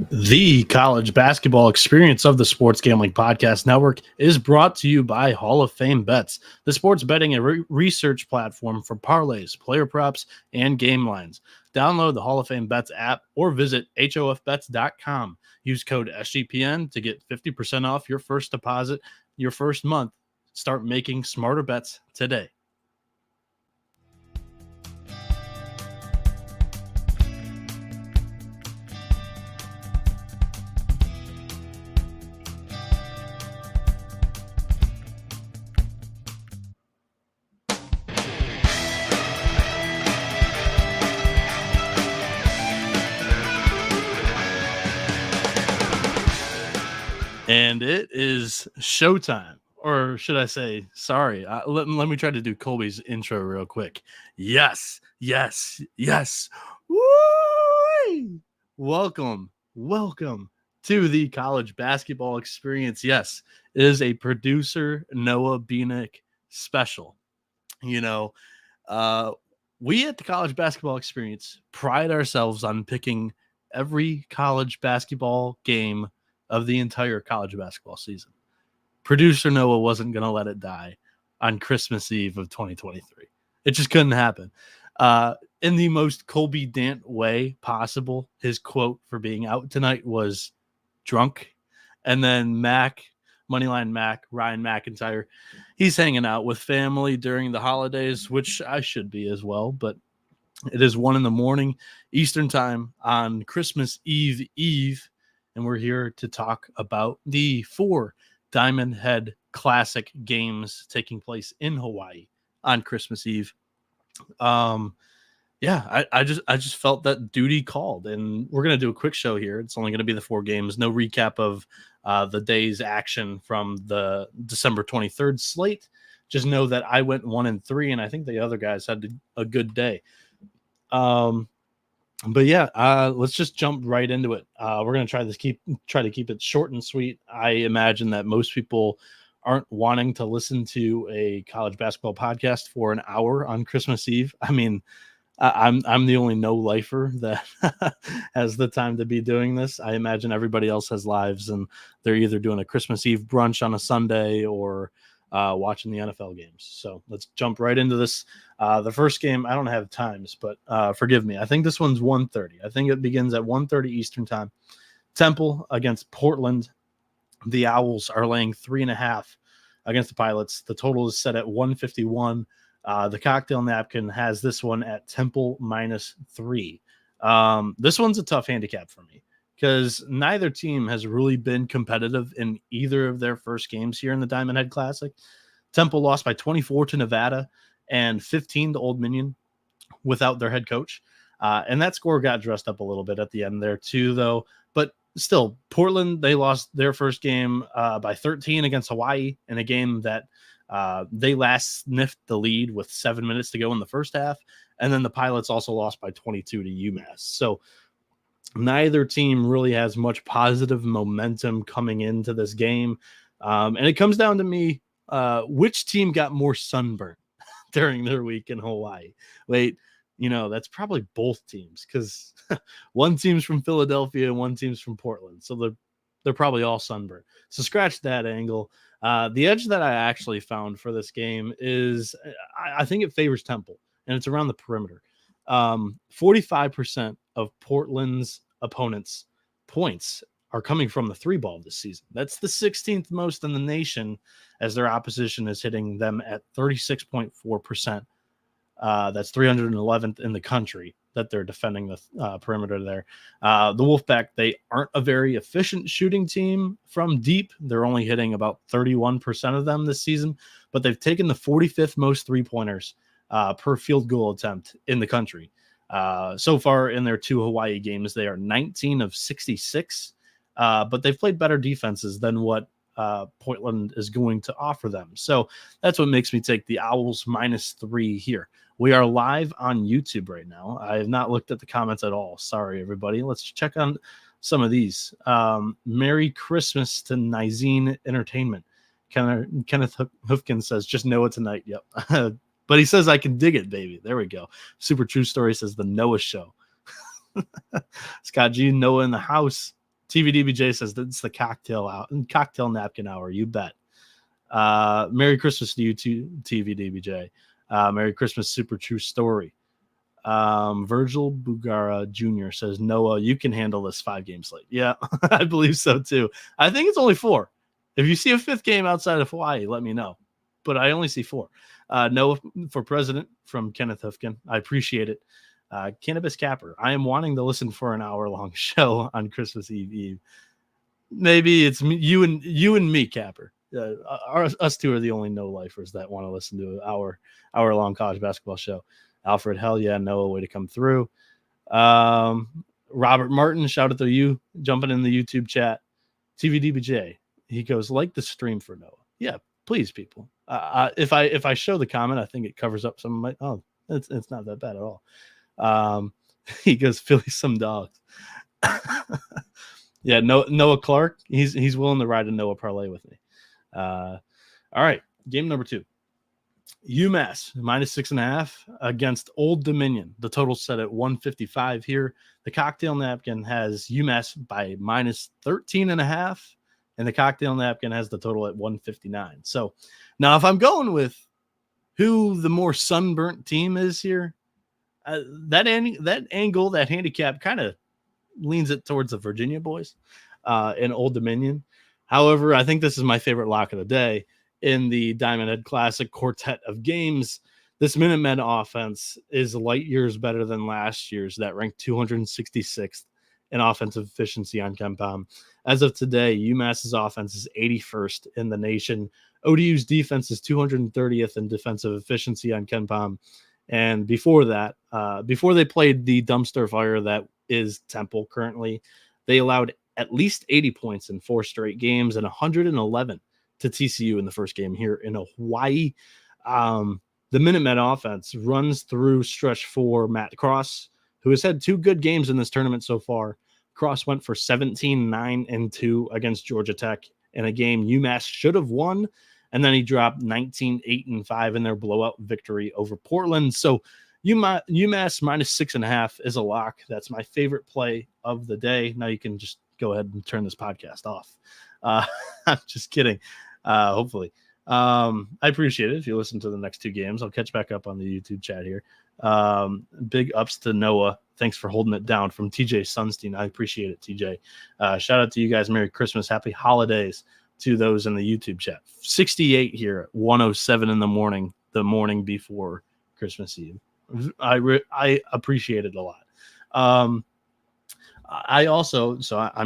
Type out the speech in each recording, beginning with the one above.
The college basketball experience of the Sports Gambling Podcast Network is brought to you by Hall of Fame Bets, the sports betting and research platform for parlays, player props, and game lines. Download the Hall of Fame Bets app or visit hofbets.com. Use code SGPN to get 50% off your first deposit, your first month. Start making smarter bets today. And it is showtime, or should I say, sorry, let me try to do Colby's intro real quick. Yes. Woo! Welcome to the college basketball experience. Yes, it is a producer Noah Bieniek special. You know, we at the college basketball experience pride ourselves on picking every college basketball game of the entire college basketball season. Producer Noah wasn't going to let it die on Christmas Eve of 2023. It just couldn't happen. In the most Colby Dant way possible, his quote for being out tonight was drunk. And then Moneyline Mac, Ryan McIntyre, he's hanging out with family during the holidays, which I should be as well, but it is 1 a.m. Eastern time on Christmas Eve. And we're here to talk about the 4 Diamond Head Classic games taking place in Hawaii on Christmas Eve. I just felt that duty called, and we're going to do a quick show here. It's only going to be the 4 games, no recap of the day's action from the December 23rd slate. Just know that I went 1-3, and I think the other guys had a good day. But yeah, let's just jump right into it. We're going to try to keep it short and sweet. I imagine that most people aren't wanting to listen to a college basketball podcast for an hour on Christmas Eve. I mean, I'm the only no-lifer that has the time to be doing this. I imagine everybody else has lives, and they're either doing a Christmas Eve brunch on a Sunday or watching the NFL games. So let's jump right into this. The first game, I don't have times, but forgive me. I think this one's 1:30. I think it begins at 1:30 Eastern time. Temple against Portland. The Owls are laying 3.5 against the Pilots. The total is set at 151. The cocktail napkin has this one at Temple -3. This one's a tough handicap for me because neither team has really been competitive in either of their first games here in the Diamond Head Classic. Temple lost by 24 to Nevada and 15 to Old Dominion without their head coach. And that score got dressed up a little bit at the end there too, though. But still, Portland, they lost their first game by 13 against Hawai'i in a game that they last sniffed the lead with 7 minutes to go in the first half. And then the Pilots also lost by 22 to UMass. So neither team really has much positive momentum coming into this game. And it comes down to me, which team got more sunburnt during their week in Hawaii? Wait, that's probably both teams because one team's from Philadelphia and one team's from Portland. So they're probably all sunburnt. So scratch that angle. The edge that I actually found for this game is I think it favors Temple, and it's around the perimeter. 45% of Portland's opponents' points are coming from the 3-ball this season. That's the 16th most in the nation, as their opposition is hitting them at 36.4%. That's 311th in the country that they're defending the perimeter there. The Wolfpack, they aren't a very efficient shooting team from deep. They're only hitting about 31% of them this season, but they've taken the 45th most 3-pointers per field goal attempt in the country. So far in their 2 Hawaii games, they are 19 of 66, but they've played better defenses than what Portland is going to offer them. So that's what makes me take the Owls -3 here. We are live on YouTube right now. I have not looked at the comments at all. Sorry, everybody. Let's check on some of these. Merry Christmas to Nizine Entertainment. Kenneth Hoofkin says, just Noah tonight. Yep. But he says, I can dig it, baby. There we go. Super True Story says, the Noah Show. Scott G, Noah in the house. TVDBJ says that it's the cocktail napkin hour. You bet. Merry Christmas to you too, TVDBJ. Merry Christmas, super true story. Virgil Bugara Jr. says, Noah, you can handle this 5-game slate. Yeah, I believe so too. I think it's only 4. If you see a 5th game outside of Hawaii, let me know. But I only see 4. Noah for president from Kenneth Hufkin. I appreciate it. Cannabis Capper. I am wanting to listen for an hour-long show on Christmas Eve. Maybe it's you and me, Capper. Us two are the only no-lifers that want to listen to an hour-long college basketball show. Alfred, hell yeah, Noah, way to come through. Robert Martin, shout out to you, jumping in the YouTube chat. TVDBJ, he goes, like the stream for Noah. Yeah, please, people. If I show the comment, I think it covers up some of my. Oh, it's not that bad at all. He goes, Philly some dogs. Yeah, Noah Clark, he's willing to ride a Noah parlay with me. All right, game number 2. UMass -6.5 against Old Dominion. The total set at 155 here. The cocktail napkin has UMass by -13.5, and the cocktail napkin has the total at 159. So now if I'm going with who the more sunburnt team is here, that angle, that handicap kind of leans it towards the Virginia boys in Old Dominion. However, I think this is my favorite lock of the day. In the Diamond Head Classic quartet of games, this Minutemen offense is light years better than last year's that ranked 266th in offensive efficiency on KenPom. As of today, UMass's offense is 81st in the nation. ODU's defense is 230th in defensive efficiency on KenPom. And before that, before they played the dumpster fire that is Temple currently, they allowed at least 80 points in 4 straight games and 111 to TCU in the first game here in Hawaii. The Minutemen offense runs through stretch 4 Matt Cross, who has had 2 good games in this tournament so far. Cross went for 17, 9, and 2 against Georgia Tech in a game UMass should have won, and then he dropped 19, 8, and 5 in their blowout victory over Portland. So UMass -6.5 is a lock. That's my favorite play of the day. Now you can just go ahead and turn this podcast off. I'm just kidding. Hopefully. I appreciate it if you listen to the next 2 games. I'll catch back up on the YouTube chat here. Big ups to Noah. Thanks for holding it down from TJ Sunstein. I appreciate it, TJ. Shout out to you guys. Merry Christmas. Happy holidays to those in the YouTube chat. 68 here at 1:07 in the morning before Christmas Eve. I appreciate it a lot. I'm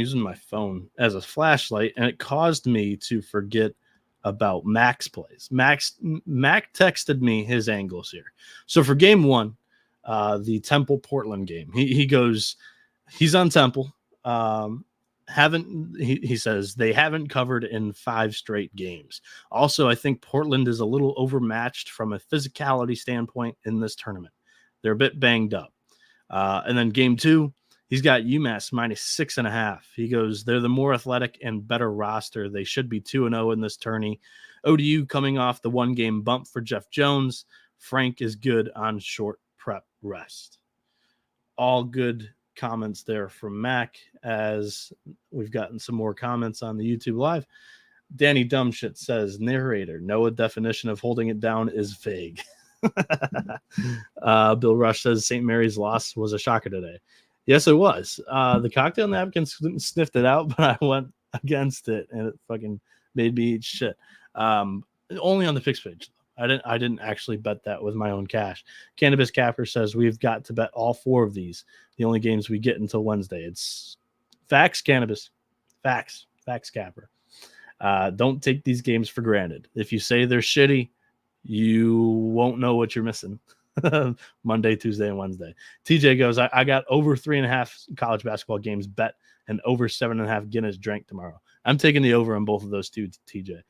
using my phone as a flashlight, and it caused me to forget about Mac's plays. Mac texted me his angles here. So for game 1, the Temple Portland game, he goes, he's on Temple. He says they haven't covered in 5 straight games. Also, I think Portland is a little overmatched from a physicality standpoint in this tournament. They're a bit banged up. And then game 2, he's got UMass -6.5. He goes, they're the more athletic and better roster. They should be 2-0 in this tourney. ODU coming off the 1-game bump for Jeff Jones. Frank is good on short prep rest. All good comments there from Mac, as we've gotten some more comments on the YouTube Live. Danny Dumbshit says, narrator, Noah definition of holding it down is vague. Bill Rush says St. Mary's loss was a shocker today. Yes, it was. The cocktail napkin sniffed it out, but I went against it, and it fucking made me eat shit. Only on the picks page. I didn't actually bet that with my own cash. Cannabis Capper says we've got to bet all 4 of these. The only games we get until Wednesday. It's facts, Cannabis. Facts Capper. Don't take these games for granted. If you say they're shitty, you won't know what you're missing. Monday, Tuesday, and Wednesday. TJ goes, I got over 3.5 college basketball games bet and over 7.5 Guinness drank tomorrow. I'm taking the over on both of those two, TJ.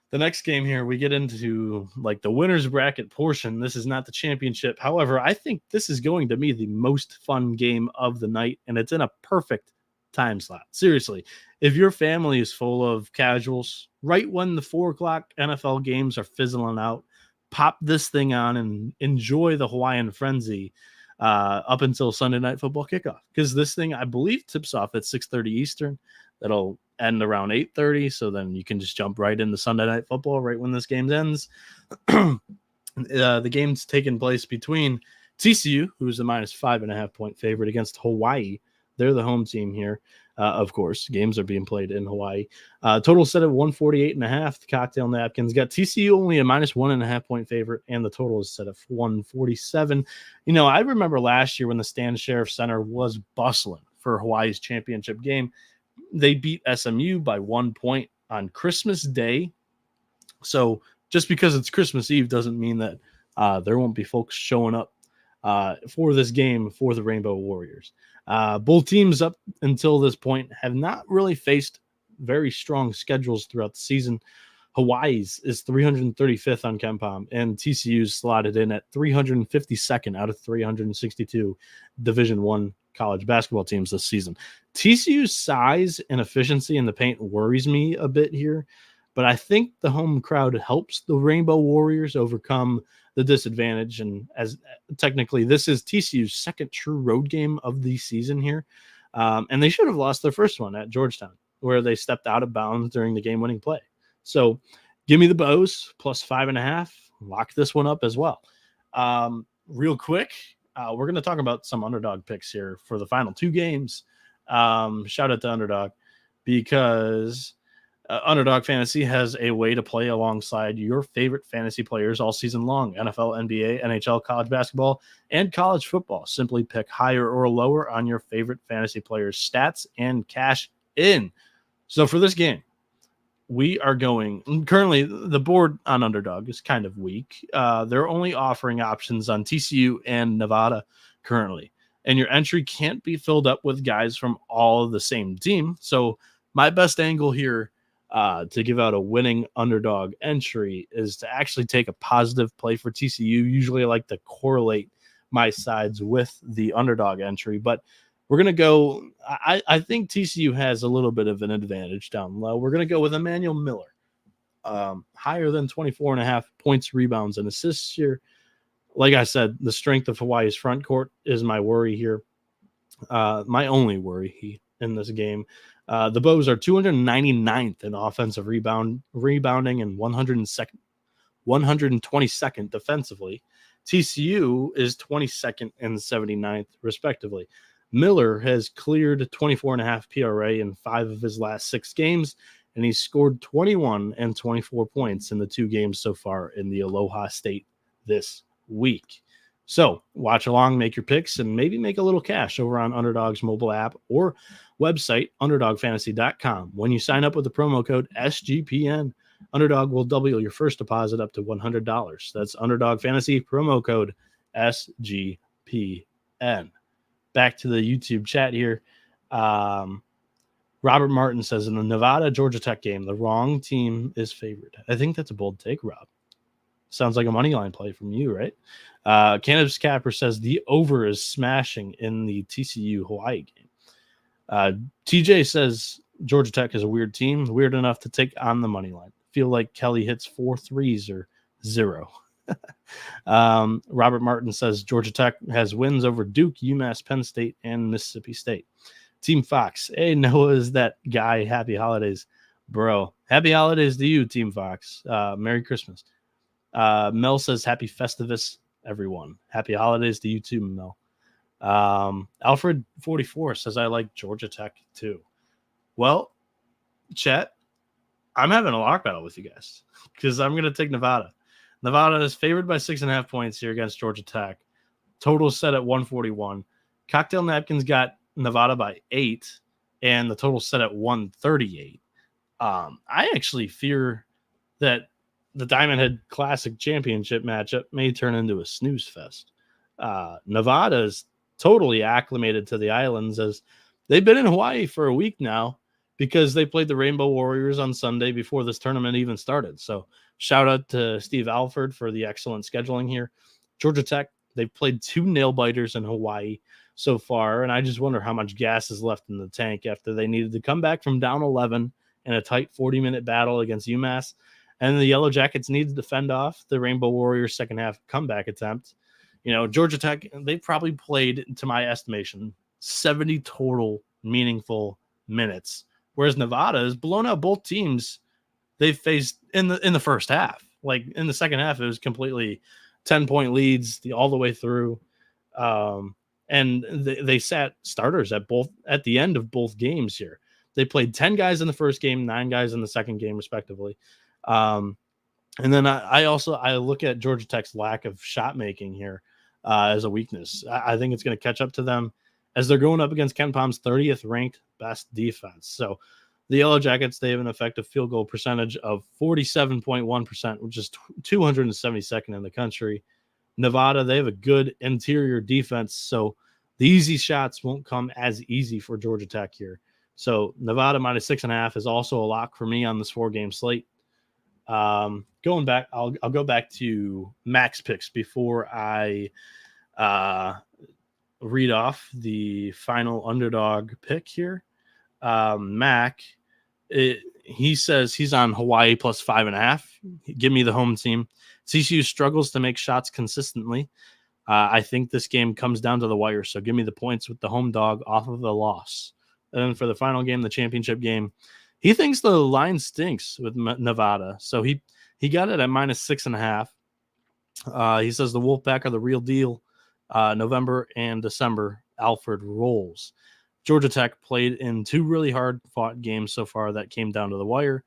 The next game here, we get into like the winner's bracket portion. This is not the championship. However, I think this is going to be the most fun game of the night, and it's in a perfect time slot. Seriously, if your family is full of casuals, right when the 4:00 NFL games are fizzling out, pop this thing on and enjoy the Hawaiian frenzy. up until Sunday night football kickoff, because this thing, I believe, tips off at 6:30 Eastern. That'll end around 8:30, so then you can just jump right into Sunday night football right when this game ends. The game's taking place between TCU, who's the -5.5 point favorite, against Hawaii. They're the home team here. Of course, games are being played in Hawaii. Total set at 148.5. The cocktail napkins got TCU only a -1.5 point favorite, and the total is set at 147. I remember last year when the Stan Sheriff Center was bustling for Hawaii's championship game. They beat SMU by 1 point on Christmas Day. So just because it's Christmas Eve doesn't mean that there won't be folks showing up for this game for the Rainbow Warriors. Both teams up until this point have not really faced very strong schedules throughout the season. Hawaii's is 335th on KenPom, and TCU's slotted in at 352nd out of 362 Division I college basketball teams this season. TCU's size and efficiency in the paint worries me a bit here, but I think the home crowd helps the Rainbow Warriors overcome the disadvantage. And as technically this is TCU's second true road game of the season here. And they should have lost their first one at Georgetown, where they stepped out of bounds during the game-winning play. So give me the Bows plus 5.5. Lock this one up as well. Real quick, we're going to talk about some Underdog picks here for the final two games. Shout out to Underdog, because Underdog Fantasy has a way to play alongside your favorite fantasy players all season long. NFL, NBA, NHL, college basketball, and college football. Simply pick higher or lower on your favorite fantasy players' stats and cash in. So for this game, we are going, currently the board on Underdog is kind of weak. They're only offering options on TCU and Nevada currently. And your entry can't be filled up with guys from all of the same team. So my best angle here to give out a winning Underdog entry is to actually take a positive play for TCU. Usually I like to correlate my sides with the Underdog entry, but we're going to go, I think TCU has a little bit of an advantage down low. We're going to go with Emmanuel Miller, higher than 24.5 points, rebounds, and assists here. Like I said, the strength of Hawaii's front court is my worry here. My only worry in this game. The Bows are 299th in offensive rebounding and 122nd defensively. TCU is 22nd and 79th, respectively. Miller has cleared 24.5 PRA in 5 of his last 6 games, and he's scored 21 and 24 points in the 2 games so far in the Aloha State this week. So watch along, make your picks, and maybe make a little cash over on Underdog's mobile app or website, underdogfantasy.com. When you sign up with the promo code SGPN, Underdog will double your first deposit up to $100. That's Underdog Fantasy, promo code SGPN. Back to the YouTube chat here. Robert Martin says, in the Nevada-Georgia Tech game, the wrong team is favored. I think that's a bold take, Rob. Sounds like a money line play from you, right? Cannabis Capper says the over is smashing in the TCU Hawaii game. TJ says Georgia Tech is a weird team, weird enough to take on the money line. Feel like Kelly hits 4 threes or 0. Robert Martin says Georgia Tech has wins over Duke, UMass, Penn State, and Mississippi State. Team Fox. Hey, Noah is that guy. Happy holidays, bro. Happy holidays to you, Team Fox. Merry Christmas. Mel says happy Festivus, everyone. Happy holidays to you too, Mel. Alfred 44 says I like Georgia Tech too. Well, chat, I'm having a lock battle with you guys because I'm going to take Nevada. Nevada is favored by 6.5 points here against Georgia Tech. Total set at 141. Cocktail Napkins got Nevada by 8, and the total set at 138. I actually fear that the Diamond Head Classic Championship matchup may turn into a snooze fest. Nevada is totally acclimated to the islands, as they've been in Hawaii for a week now because they played the Rainbow Warriors on Sunday before this tournament even started. So shout out to Steve Alford for the excellent scheduling here. Georgia Tech, they've played 2 nail biters in Hawaii so far, and I just wonder how much gas is left in the tank after they needed to come back from down 11 in a tight 40-minute battle against UMass. And the Yellow Jackets needed to fend off the Rainbow Warriors second half comeback attempt. Georgia Tech, they probably played, to my estimation, 70 total meaningful minutes, whereas Nevada has blown out both teams they've faced in the first half. Like in the second half, it was completely 10-point leads all the way through. And they sat starters at the end of both games here. They played 10 guys in the first game, 9 guys in the second game, respectively. And then I look at Georgia Tech's lack of shot making here as a weakness. I think it's going to catch up to them as they're going up against Ken Palm's 30th ranked best defense. So the Yellow Jackets, they have an effective field goal percentage of 47.1%, which is 272nd in the country. Nevada, they have a good interior defense, so the easy shots won't come as easy for Georgia Tech here. So Nevada minus 6.5 is also a lock for me on this 4-game slate. Going back, I'll go back to Macks Picks before I read off the final underdog pick here. Mac, he says he's on Hawaii plus 5.5. Give me the home team. CCU struggles to make shots consistently. I think this game comes down to the wire, so give me the points with the home dog off of the loss. And then for the final game, the championship game, he thinks the line stinks with Nevada, so he got it at minus 6.5. He says the Wolfpack are the real deal. November and December, Alfred rolls. Georgia Tech played in 2 really hard-fought games so far that came down to the wire,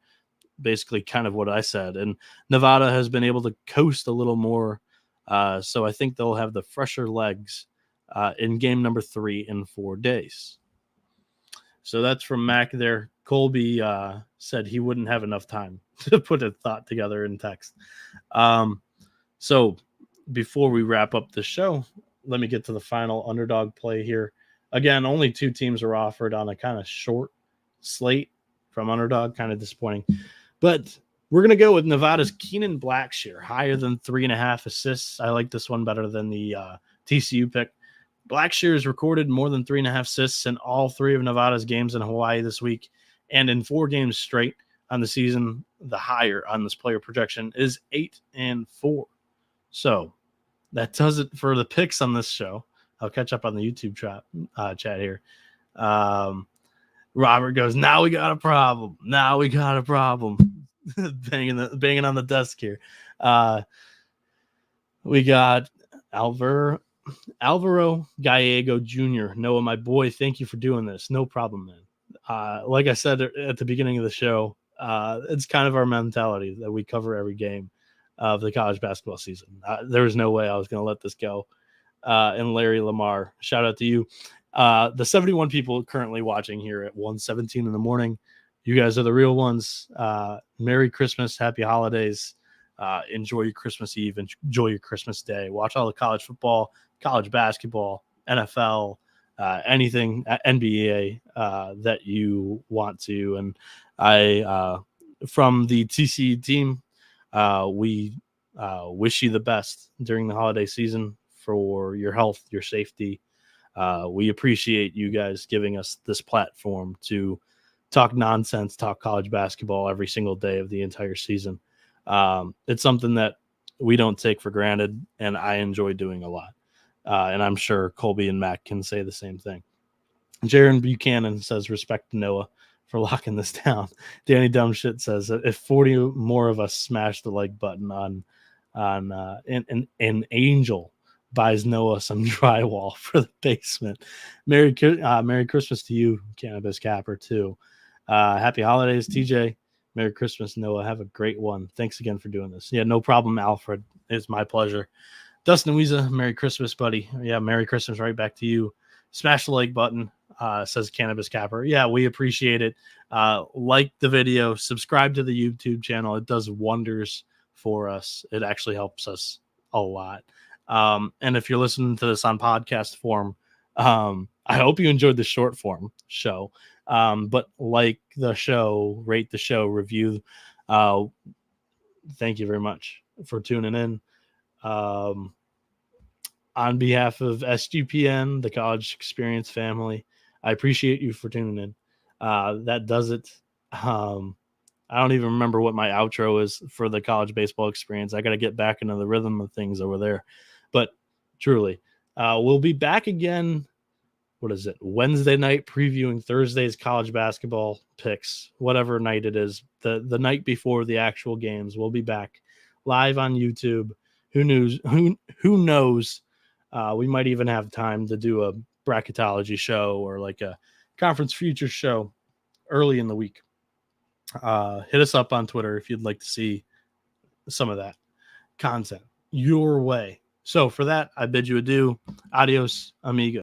basically kind of what I said. And Nevada has been able to coast a little more, so I think they'll have the fresher legs in game number 3 in 4 days. So that's from Mac there. Colby said he wouldn't have enough time to put a thought together in text. So before we wrap up the show, let me get to the final underdog play here. Again, only 2 teams are offered on a kind of short slate from Underdog, kind of disappointing. But we're going to go with Nevada's Keenan Blackshear, higher than 3.5 assists. I like this one better than the TCU pick. Blackshear has recorded more than 3.5 assists in all 3 of Nevada's games in Hawaii this week. And in 4 games straight on the season, the higher on this player projection is 8 and 4. So that does it for the picks on this show. I'll catch up on the YouTube chat here. Robert goes, now we got a problem. Banging on the desk here. We got Alvaro Gallego Jr. Noah, my boy, thank you for doing this. No problem, man. Like I said at the beginning of the show, it's kind of our mentality that we cover every game of the college basketball season. There was no way I was going to let this go. And Larry Lamar, shout out to you. The 71 people currently watching here at 1:17 in the morning. You guys are the real ones. Merry Christmas, happy holidays. Enjoy your Christmas Eve, enjoy your Christmas Day. Watch all the college football, college basketball, NFL, anything NBA that you want to. And I, from the TCU team, we wish you the best during the holiday season for your health, your safety. We appreciate you guys giving us this platform to talk nonsense, talk college basketball every single day of the entire season. It's something that we don't take for granted, and I enjoy doing a lot. And I'm sure Colby and Mac can say the same thing. Jaron Buchanan says, respect to Noah for locking this down. Danny Dumbshit says, if 40 more of us smash the like button on an angel buys Noah some drywall for the basement. Merry Christmas to you, Cannabis Capper, too. Happy holidays, TJ. Merry Christmas, Noah. Have a great one. Thanks again for doing this. Yeah, no problem, Alfred. It's my pleasure. Dustin Weeza, Merry Christmas, buddy. Yeah, Merry Christmas right back to you. Smash the like button, says Cannabis Capper. Yeah, we appreciate it. Like the video, subscribe to the YouTube channel. It does wonders for us. It actually helps us a lot. And if you're listening to this on podcast form, I hope you enjoyed the short form show. But like the show, rate the show, review. Thank you very much for tuning in. On behalf of SGPN, the College Experience family, I appreciate you for tuning in. That does it. I don't even remember what my outro is for the College Baseball Experience. I got to get back into the rhythm of things over there. But Truly. We'll be back again. What is it? Wednesday night, previewing Thursday's college basketball picks, whatever night it is, the night before the actual games. We'll be back live on YouTube. Who knows? We might even have time to do a bracketology show or like a conference future show early in the week. Hit us up on Twitter if you'd like to see some of that content your way. So for that, I bid you adieu. Adios, amigo.